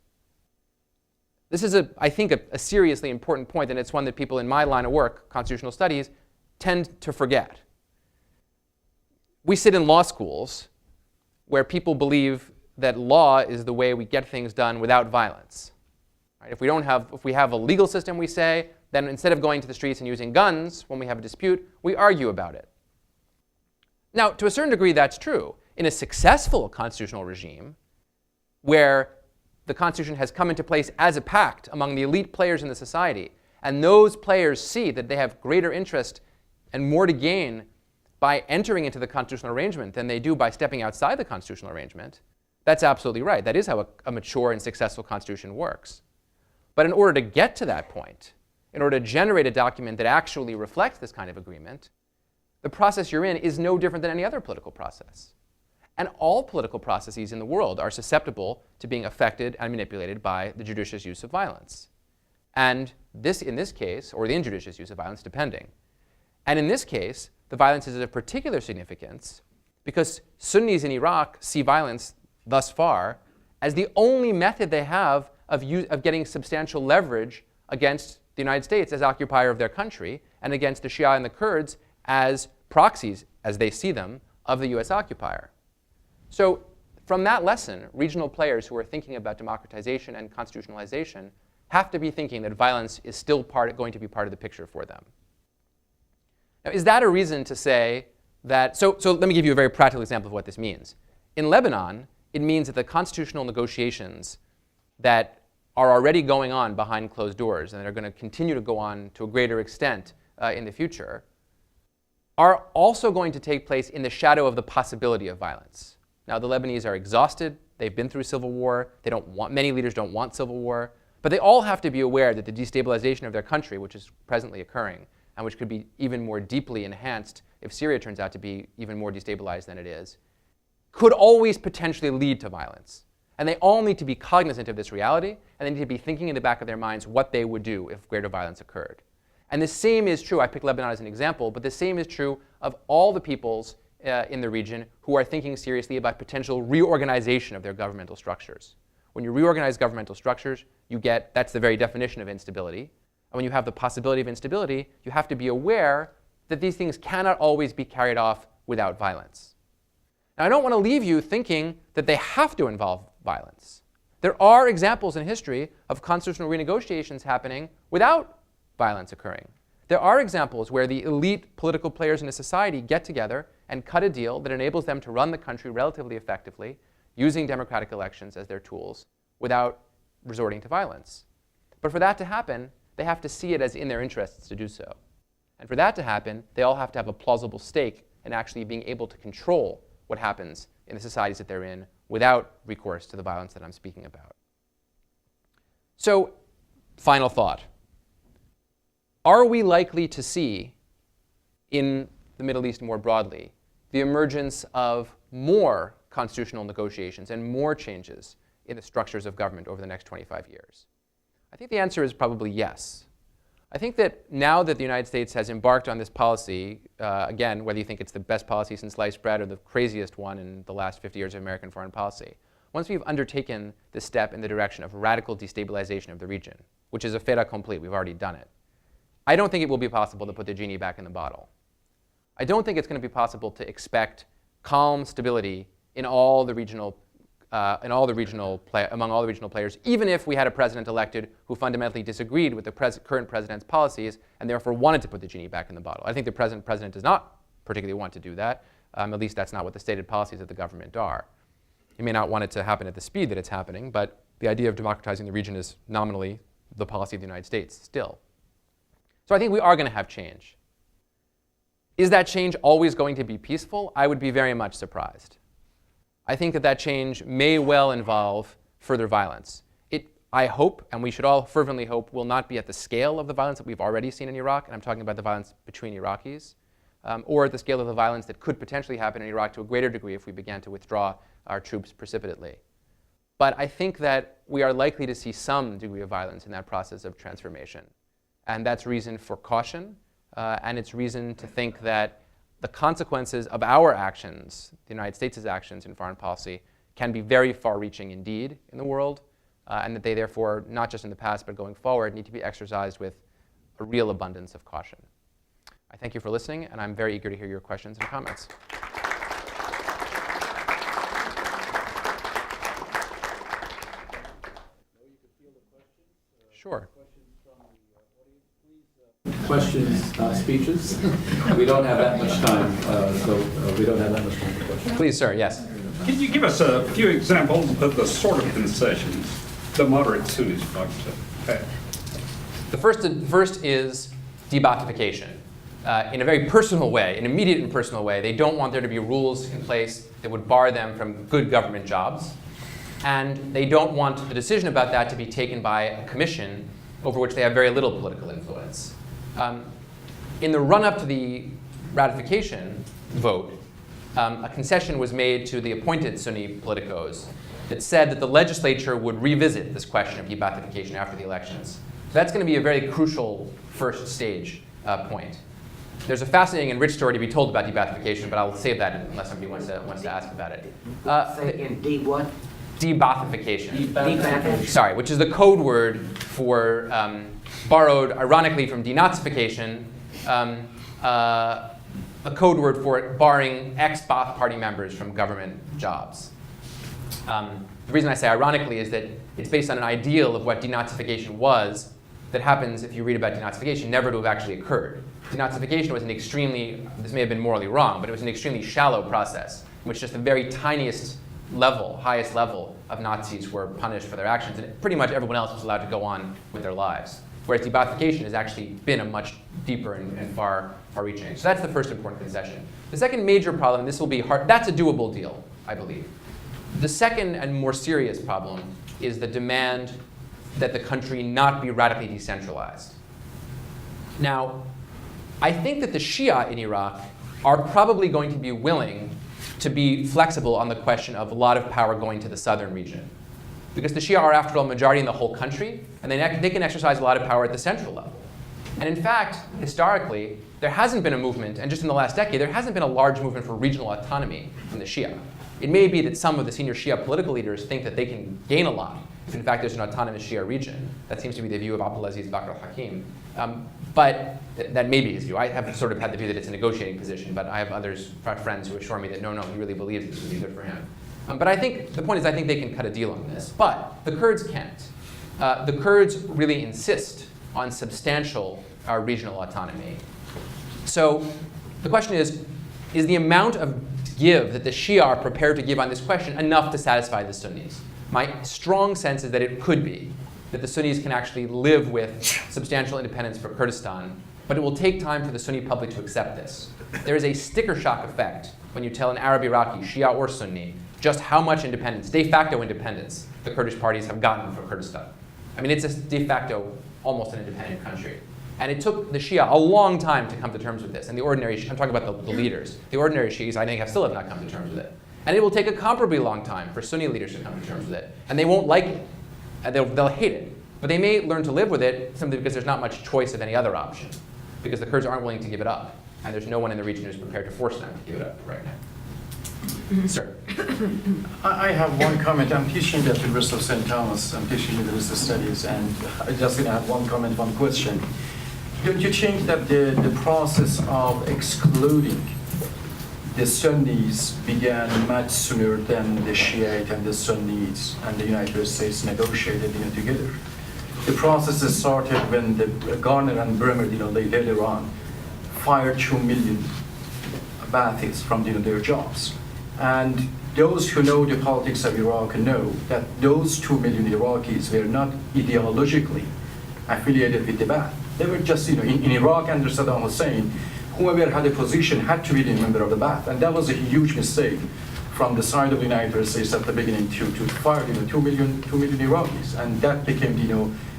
This is, I think, a seriously important point, and it's one that people in my line of work, constitutional studies, tend to forget. We sit in law schools where people believe that law is the way we get things done without violence. Right? If we have a legal system, we say, then instead of going to the streets and using guns when we have a dispute, we argue about it. Now, to a certain degree, that's true. In a successful constitutional regime, where the Constitution has come into place as a pact among the elite players in the society, and those players see that they have greater interest and more to gain by entering into the constitutional arrangement than they do by stepping outside the constitutional arrangement, that's absolutely right. That is how a mature and successful constitution works. But in order to get to that point, in order to generate a document that actually reflects this kind of agreement, the process you're in is no different than any other political process. And all political processes in the world are susceptible to being affected and manipulated by the judicious use of violence. And this, in this case, or the injudicious use of violence, depending. And in this case, the violence is of particular significance because Sunnis in Iraq see violence thus far as the only method they have of getting substantial leverage against the United States as occupier of their country and against the Shia and the Kurds as proxies, as they see them, of the US occupier. So from that lesson, regional players who are thinking about democratization and constitutionalization have to be thinking that violence is still going to be part of the picture for them. Now, is that a reason to say that, so let me give you a very practical example of what this means. In Lebanon, it means that the constitutional negotiations that are already going on behind closed doors and that are going to continue to go on to a greater extent in the future are also going to take place in the shadow of the possibility of violence. Now, the Lebanese are exhausted. They've been through civil war. Many leaders don't want civil war. But they all have to be aware that the destabilization of their country, which is presently occurring, and which could be even more deeply enhanced if Syria turns out to be even more destabilized than it is, could always potentially lead to violence. And they all need to be cognizant of this reality, and they need to be thinking in the back of their minds what they would do if greater violence occurred. And the same is true, I picked Lebanon as an example, but the same is true of all the peoples in the region who are thinking seriously about potential reorganization of their governmental structures. When you reorganize governmental structures, that's the very definition of instability. And when you have the possibility of instability, you have to be aware that these things cannot always be carried off without violence. Now, I don't want to leave you thinking that they have to involve violence. There are examples in history of constitutional renegotiations happening without violence occurring. There are examples where the elite political players in a society get together and cut a deal that enables them to run the country relatively effectively, using democratic elections as their tools, without resorting to violence. But for that to happen, they have to see it as in their interests to do so. And for that to happen, they all have to have a plausible stake in actually being able to control what happens in the societies that they're in without recourse to the violence that I'm speaking about. So, final thought. Are we likely to see, in the Middle East more broadly, the emergence of more constitutional negotiations and more changes in the structures of government over the next 25 years? I think the answer is probably yes. I think that now that the United States has embarked on this policy, again, whether you think it's the best policy since sliced bread or the craziest one in the last 50 years of American foreign policy, once we've undertaken this step in the direction of radical destabilization of the region, which is a fait accompli, we've already done it, I don't think it will be possible to put the genie back in the bottle. I don't think it's going to be possible to expect calm stability in all the regional, among all the regional players, even if we had a president elected who fundamentally disagreed with the current president's policies and therefore wanted to put the genie back in the bottle. I think the president does not particularly want to do that. At least that's not what the stated policies of the government are. He may not want it to happen at the speed that it's happening, but the idea of democratizing the region is nominally the policy of the United States still. So I think we are going to have change. Is that change always going to be peaceful? I would be very much surprised. I think that change may well involve further violence. I hope, and we should all fervently hope, will not be at the scale of the violence that we've already seen in Iraq, and I'm talking about the violence between Iraqis, or at the scale of the violence that could potentially happen in Iraq to a greater degree if we began to withdraw our troops precipitately. But I think that we are likely to see some degree of violence in that process of transformation. And that's reason for caution, and it's reason to think that the consequences of our actions, the United States' actions in foreign policy, can be very far-reaching indeed in the world, and that they therefore, not just in the past but going forward, need to be exercised with a real abundance of caution. I thank you for listening, and I'm very eager to hear your questions and comments. questions, not speeches. We don't have that much time, so we don't have that much time for questions. Please, sir, yes. Can you give us a few examples of the sort of concessions the moderate Sunnis have? The first is de-Baathification. In a very personal way, an immediate and personal way. They don't want there to be rules in place that would bar them from good government jobs. And they don't want the decision about that to be taken by a commission over which they have very little political influence. In the run-up to the ratification vote, a concession was made to the appointed Sunni politicos that said that the legislature would revisit this question of de-Baathification after the elections. That's going to be a very crucial first stage point. There's a fascinating and rich story to be told about de-Baathification, but I'll save that unless somebody wants to ask about it. Say again, what? De-Baathification. Sorry, which is the code word for, borrowed ironically from denazification, a code word for barring ex-Baath Party members from government jobs. The reason I say ironically is that it's based on an ideal of what denazification was that happens, if you read about denazification, never to have actually occurred. Denazification was an extremely, this may have been morally wrong, but it was an extremely shallow process in which just the very tiniest level, highest level of Nazis were punished for their actions, and pretty much everyone else was allowed to go on with their lives. Whereas de-Baathification has actually been a much deeper and far-reaching. So that's the first important concession. The second major problem, and this will be hard, that's a doable deal, I believe. The second and more serious problem is the demand that the country not be radically decentralized. Now, I think that the Shia in Iraq are probably going to be willing to be flexible on the question of a lot of power going to the southern region. Because the Shia are, after all, majority in the whole country, and they can exercise a lot of power at the central level. And in fact, historically, there hasn't been a movement, and just in the last decade, there hasn't been a large movement for regional autonomy from the Shia. It may be that some of the senior Shia political leaders think that they can gain a lot if, in fact, there's an autonomous Shia region. That seems to be the view of Abdulaziz Bakr al-Hakim. But that may be his view. I have sort of had the view that it's a negotiating position, but I have others, friends who assure me that no, he really believes this would be good for him. But I think, the point is I think they can cut a deal on this. But the Kurds can't. The Kurds really insist on substantial regional autonomy. So the question is the amount of give that the Shia are prepared to give on this question enough to satisfy the Sunnis? My strong sense is that it could be, that the Sunnis can actually live with substantial independence for Kurdistan, but it will take time for the Sunni public to accept this. There is a sticker shock effect when you tell an Arab Iraqi, Shia or Sunni, just how much independence, de facto independence, the Kurdish parties have gotten for Kurdistan. I mean, it's a de facto, almost an independent country. And it took the Shia a long time to come to terms with this. And the ordinary, I'm talking about the leaders. The ordinary Shias, I think, still have not come to terms with it. And it will take a comparably long time for Sunni leaders to come to terms with it. And they won't like it. And they'll hate it. But they may learn to live with it simply because there's not much choice of any other option. Because the Kurds aren't willing to give it up. And there's no one in the region who's prepared to force them to give it up right now. Sir. I have one comment. I'm teaching at the University of St. Thomas. I'm teaching University Studies, and I just going to have one comment, one question. Don't you think that the process of excluding the Sunnis began much sooner than the Shiite and the Sunnis and the United States negotiated together? The process started when the Garner and Bremer, later on, fired 2 million Baathis from their jobs. And those who know the politics of Iraq know that those 2 million Iraqis were not ideologically affiliated with the Baath. They were just, in Iraq under Saddam Hussein, whoever had a position had to be a member of the Baath. And that was a huge mistake from the side of the United States at the beginning to fire 2 million Iraqis. And that became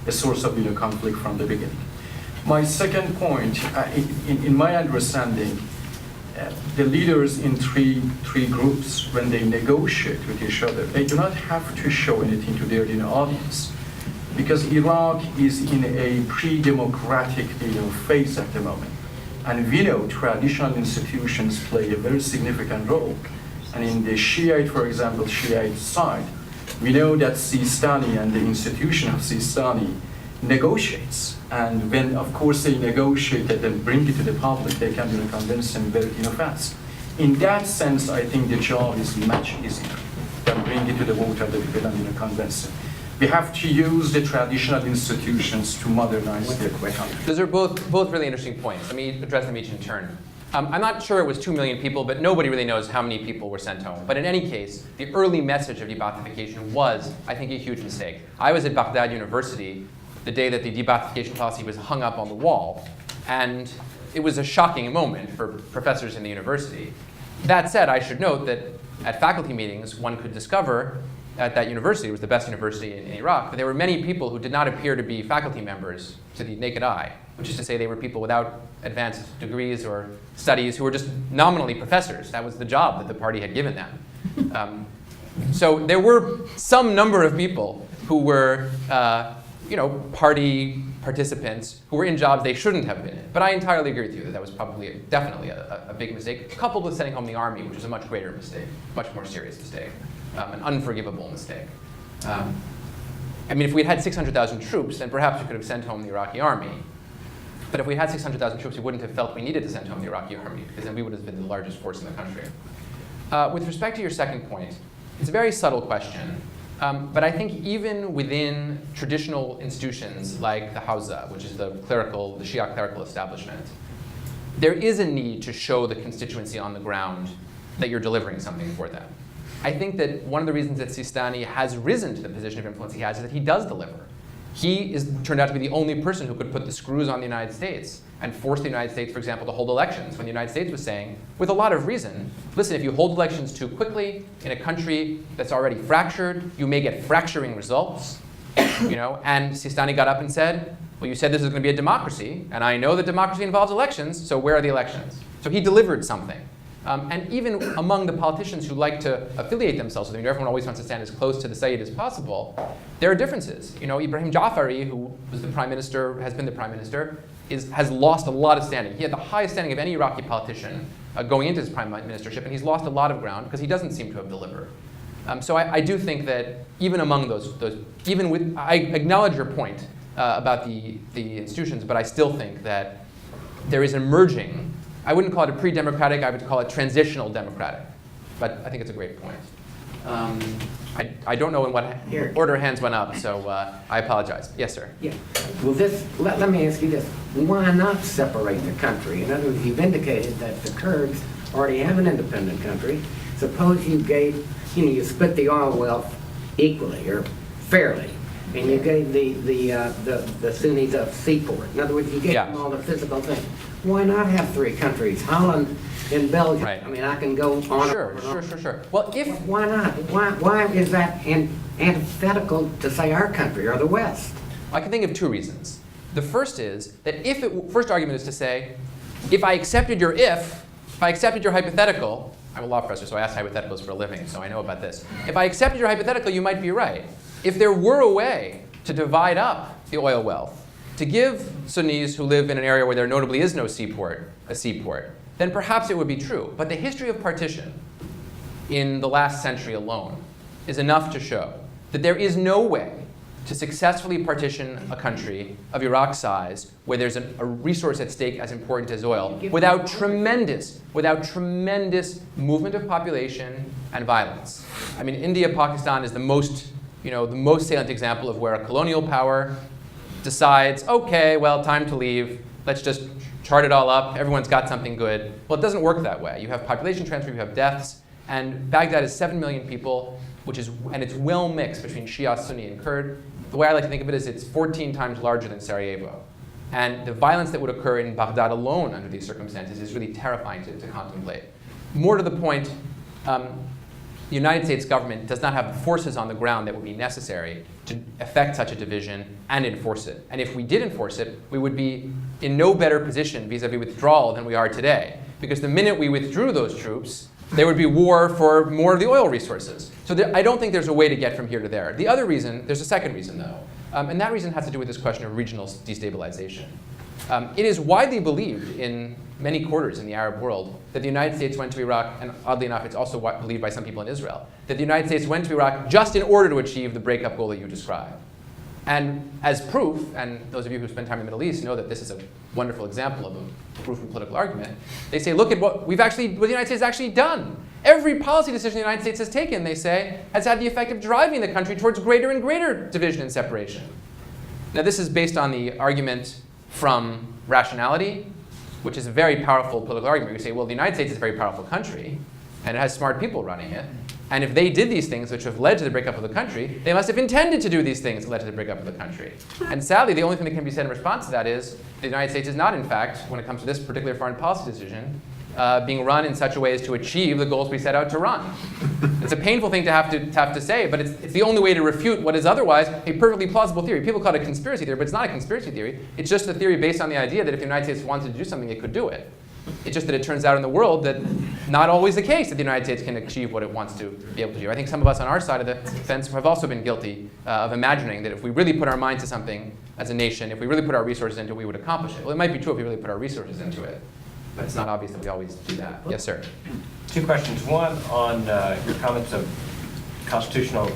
a source of conflict from the beginning. My second point, in my understanding, the leaders in three groups, when they negotiate with each other, they do not have to show anything to their audience, because Iraq is in a pre-democratic phase at the moment, and we know traditional institutions play a very significant role. And in the Shiite, for example, Shiite side, we know that Sistani and the institution of Sistani negotiates. And when, of course, they negotiate and bring it to the public, they can convince them very fast. In that sense, I think the job is much easier than bring it to the voter that people can convince them. we have to use the traditional institutions to modernize the country? Those are both really interesting points. Let me address them each in turn. I'm not sure it was 2 million people, but nobody really knows how many people were sent home. But in any case, the early message of de-Baathification was, I think, a huge mistake. I was at Baghdad University the day that the de-Baathification policy was hung up on the wall, and it was a shocking moment for professors in the university. That said, I should note that at faculty meetings, one could discover at that university, it was the best university in Iraq, that there were many people who did not appear to be faculty members to the naked eye, which is to say they were people without advanced degrees or studies who were just nominally professors. That was the job that the party had given them. So there were some number of people who were party participants who were in jobs they shouldn't have been in. But I entirely agree with you that that was probably definitely a big mistake, coupled with sending home the army, which is a much greater mistake, much more serious mistake, an unforgivable mistake. I mean, if we had 600,000 troops, then perhaps we could have sent home the Iraqi army. But if we had 600,000 troops, we wouldn't have felt we needed to send home the Iraqi army, because then we would have been the largest force in the country. With respect to your second point, it's a very subtle question. But I think even within traditional institutions like the Hawza, which is the Shia clerical establishment, there is a need to show the constituency on the ground that you're delivering something for them. I think that one of the reasons that Sistani has risen to the position of influence he has is that he does deliver. He turned out to be the only person who could put the screws on the United States and force the United States, for example, to hold elections, when the United States was saying, with a lot of reason, listen, if you hold elections too quickly in a country that's already fractured, you may get fracturing results. And Sistani got up and said, well, you said this is going to be a democracy, and I know that democracy involves elections, so where are the elections? So he delivered something. And even among the politicians who like to affiliate themselves with him, everyone always wants to stand as close to the Sayyid as possible, there are differences. Ibrahim Jafari, who was the prime minister, has been the prime minister, has lost a lot of standing. He had the highest standing of any Iraqi politician going into his prime ministership, and he's lost a lot of ground because he doesn't seem to have delivered. So I do think that even among I acknowledge your point about the institutions, but I still think that there is emerging, I wouldn't call it a pre-democratic, I would call it transitional democratic. But I think it's a great point. I don't know in what order hands went up, so I apologize. Yes, sir. Yeah. Well, let me ask you this. Why not separate the country? In other words, you've indicated that the Kurds already have an independent country. Suppose you you split the oil wealth equally or fairly, and you gave the Sunnis a seaport. In other words, you gave them all the physical things. Why not have three countries? Holland and Belgium. Right. I mean, I can go on. Sure. Well, Why not? Why is that antithetical to, say, our country or the West? I can think of two reasons. The first is that first argument is to say, if I accepted your hypothetical, I'm a law professor, so I ask hypotheticals for a living, so I know about this. If I accepted your hypothetical, you might be right. If there were a way to divide up the oil wealth, to give Sunnis who live in an area where there notably is no seaport, a seaport, then perhaps it would be true. But the history of partition in the last century alone is enough to show that there is no way to successfully partition a country of Iraq's size where there's a resource at stake as important as oil without tremendous movement of population and violence. I mean, India, Pakistan is the most salient example of where a colonial power decides, okay, well, time to leave. Let's just chart it all up. Everyone's got something good. Well, it doesn't work that way. You have population transfer, you have deaths, and Baghdad is 7 million people, and it's well mixed between Shia, Sunni, and Kurd. The way I like to think of it is it's 14 times larger than Sarajevo. And the violence that would occur in Baghdad alone under these circumstances is really terrifying to contemplate. More to the point, the United States government does not have the forces on the ground that would be necessary to effect such a division and enforce it. And if we did enforce it, we would be in no better position vis-a-vis withdrawal than we are today. Because the minute we withdrew those troops, there would be war for more of the oil resources. So I don't think there's a way to get from here to there. The other reason, there's a second reason though, and that reason has to do with this question of regional destabilization. It is widely believed in many quarters in the Arab world that the United States went to Iraq, and oddly enough, it's also believed by some people in Israel, that the United States went to Iraq just in order to achieve the breakup goal that you described. And as proof, and those of you who spend time in the Middle East know that this is a wonderful example of a proof in political argument, they say, look at what the United States has actually done. Every policy decision the United States has taken, they say, has had the effect of driving the country towards greater and greater division and separation. Now, this is based on the argument from rationality, which is a very powerful political argument. You say, well, the United States is a very powerful country, and it has smart people running it. And if they did these things which have led to the breakup of the country, they must have intended to do these things that led to the breakup of the country. And sadly, the only thing that can be said in response to that is the United States is not, in fact, when it comes to this particular foreign policy decision, being run in such a way as to achieve the goals we set out to run. It's a painful thing to have to say, but it's the only way to refute what is otherwise a perfectly plausible theory. People call it a conspiracy theory, but it's not a conspiracy theory. It's just a theory based on the idea that if the United States wanted to do something, it could do it. It's just that it turns out in the world that not always the case that the United States can achieve what it wants to be able to do. I think some of us on our side of the fence have also been guilty of imagining that if we really put our mind to something as a nation, if we really put our resources into it, we would accomplish it. Well, it might be true if we really put our resources into it, but it's not obvious that we always do that. Yes, sir. Two questions. One on your comments of constitutional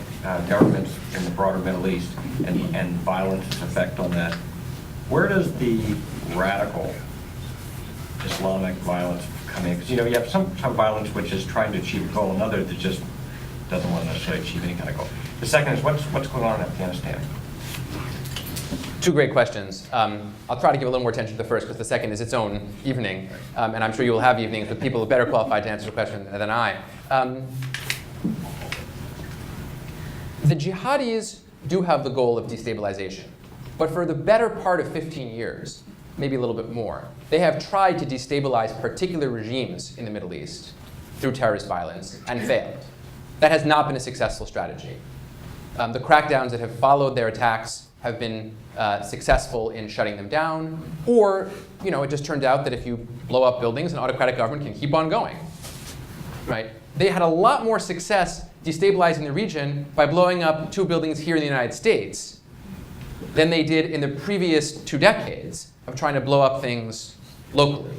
governments in the broader Middle East and violence effect on that. Where does the radical Islamic violence come in? Because you have some violence which is trying to achieve a goal, and another that just doesn't want to necessarily achieve any kind of goal. The second is what's going on in Afghanistan? Two great questions. I'll try to give a little more attention to the first because the second is its own evening, and I'm sure you will have evenings with people who are better qualified to answer the question than I. The jihadis do have the goal of destabilization, but for the better part of 15 years, maybe a little bit more, they have tried to destabilize particular regimes in the Middle East through terrorist violence and failed. That has not been a successful strategy. The crackdowns that have followed their attacks have been successful in shutting them down, or it just turned out that if you blow up buildings, an autocratic government can keep on going. Right? They had a lot more success destabilizing the region by blowing up 2 buildings here in the United States than they did in the previous 2 decades of trying to blow up things locally.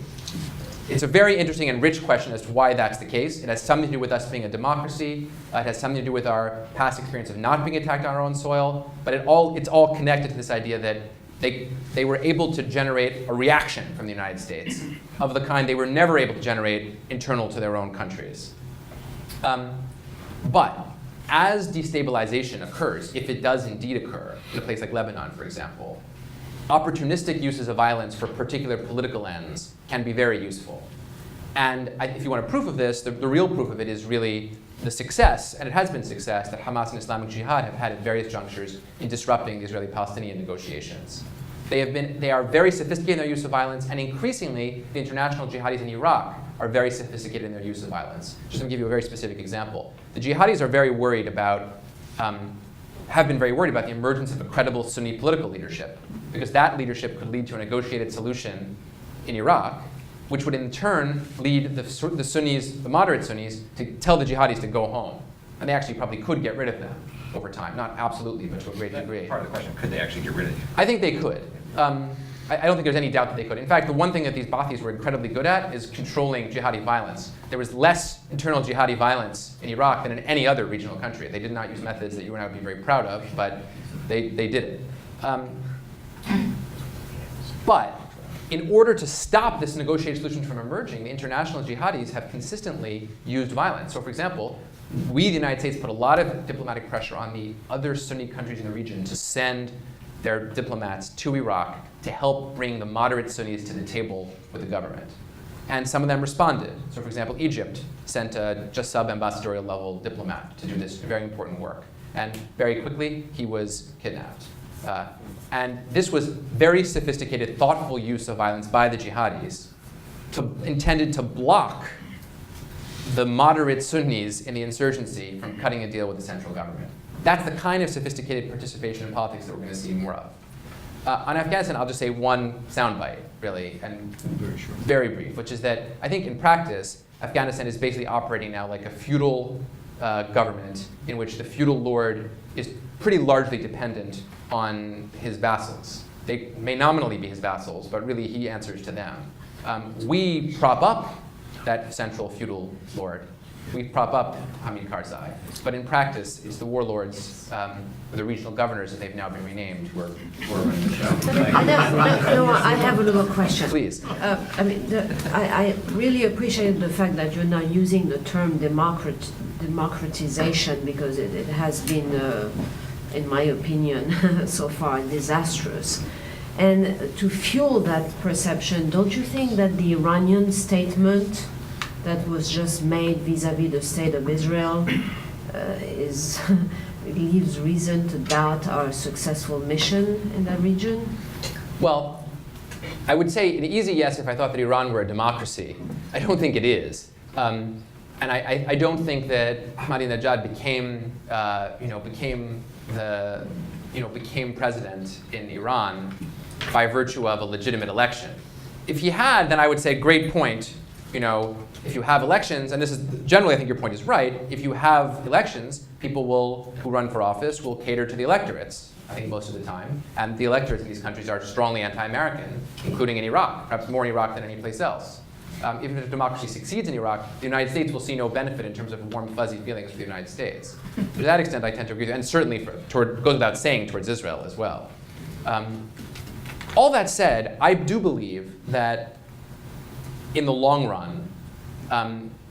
It's a very interesting and rich question as to why that's the case. It has something to do with us being a democracy. It has something to do with our past experience of not being attacked on our own soil. But it's all connected to this idea that they were able to generate a reaction from the United States of the kind they were never able to generate internal to their own countries. But as destabilization occurs, if it does indeed occur in a place like Lebanon, for example, opportunistic uses of violence for particular political ends can be very useful. And if you want a proof of this, the real proof of it is really the success, and it has been success, that Hamas and Islamic Jihad have had at various junctures in disrupting the Israeli-Palestinian negotiations. They are very sophisticated in their use of violence, and increasingly, the international jihadis in Iraq are very sophisticated in their use of violence. Just to give you a very specific example. The jihadis are very worried about, have been very worried about the emergence of a credible Sunni political leadership, because that leadership could lead to a negotiated solution in Iraq, which would in turn lead the Sunnis, the moderate Sunnis, to tell the jihadis to go home. And they actually probably could get rid of them over time. Not absolutely, but to a great degree. Part of the question, could they actually get rid of you? I think they could. I don't think there's any doubt that they could. In fact, the one thing that these Ba'athis were incredibly good at is controlling jihadi violence. There was less internal jihadi violence in Iraq than in any other regional country. They did not use methods that you and I would be very proud of, but they did it. But in order to stop this negotiated solution from emerging, the international jihadis have consistently used violence. So for example, we, the United States, put a lot of diplomatic pressure on the other Sunni countries in the region to send their diplomats to Iraq to help bring the moderate Sunnis to the table with the government. And some of them responded. So for example, Egypt sent a just sub-ambassadorial level diplomat to do this very important work. And very quickly, he was kidnapped. And this was very sophisticated, thoughtful use of violence by the jihadis intended to block the moderate Sunnis in the insurgency from cutting a deal with the central government. That's the kind of sophisticated participation in politics that we're going to see more of. On Afghanistan, I'll just say one soundbite, really, and very brief, which is that I think in practice, Afghanistan is basically operating now like a feudal government in which the feudal lord is pretty largely dependent on his vassals. They may nominally be his vassals, but really he answers to them. We prop up that central feudal lord, we prop up Hamid Karzai. But in practice, it's the warlords, or the regional governors, as they've now been renamed, who are running the show. No, I have another question. Please. I really appreciate the fact that you're now using the term democratization, because it has been, in my opinion, so far disastrous. And to fuel that perception, don't you think that the Iranian statement that was just made vis-à-vis the state of Israel gives reason to doubt our successful mission in that region? Well, I would say an easy yes if I thought that Iran were a democracy. I don't think it is. And I don't think that Ahmadinejad became president in Iran by virtue of a legitimate election. If he had, then I would say, great point. If you have elections, and this is generally, I think your point is right. If you have elections, people who run for office will cater to the electorates, I think most of the time. And the electorates in these countries are strongly anti-American, including in Iraq, perhaps more in Iraq than any place else. Even if democracy succeeds in Iraq, the United States will see no benefit in terms of warm, fuzzy feelings for the United States. To that extent, I tend to agree with you, and certainly goes without saying towards Israel as well. All that said, I do believe that in the long run,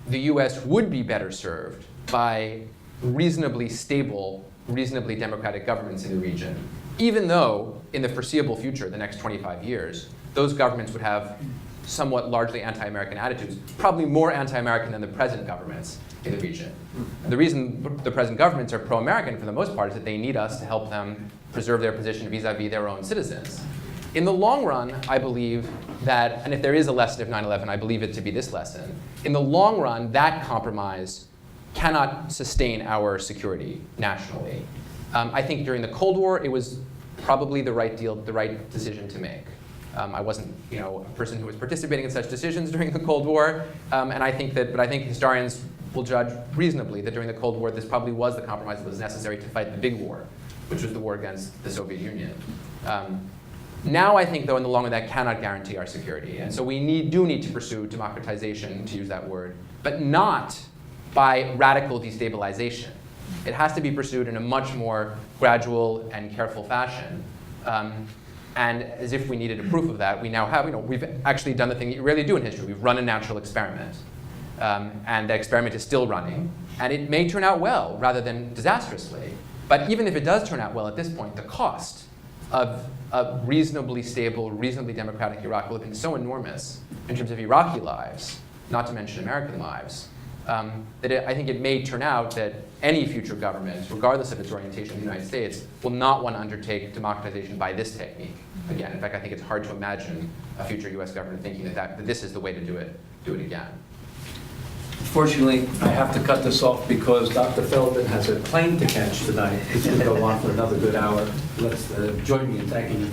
the US would be better served by reasonably stable, reasonably democratic governments in the region, even though in the foreseeable future, the next 25 years, those governments would have somewhat largely anti-American attitudes, probably more anti-American than the present governments in the region. The reason the present governments are pro-American for the most part is that they need us to help them preserve their position vis-a-vis their own citizens. In the long run, I believe that, and if there is a lesson of 9/11, I believe it to be this lesson. In the long run, that compromise cannot sustain our security nationally. I think during the Cold War, it was probably the right decision to make. I wasn't, a person who was participating in such decisions during the Cold War, but I think historians will judge reasonably that during the Cold War, this probably was the compromise that was necessary to fight the big war, which was the war against the Soviet Union. Now I think, though, in the long run, that cannot guarantee our security. And so we do need to pursue democratization, to use that word, but not by radical destabilization. It has to be pursued in a much more gradual and careful fashion. And as if we needed a proof of that, we now have, we've actually done the thing you rarely do in history. We've run a natural experiment. And the experiment is still running. And it may turn out well, rather than disastrously. But even if it does turn out well at this point, the cost of a reasonably stable, reasonably democratic Iraq will have been so enormous in terms of Iraqi lives, not to mention American lives, that I think it may turn out that any future government, regardless of its orientation in the United States, will not want to undertake democratization by this technique. Again, in fact, I think it's hard to imagine a future US government thinking that this is the way to do it again. Unfortunately, I have to cut this off because Dr. Feldman has a plane to catch tonight. It's going to go on for another good hour. Let's join me in thanking you.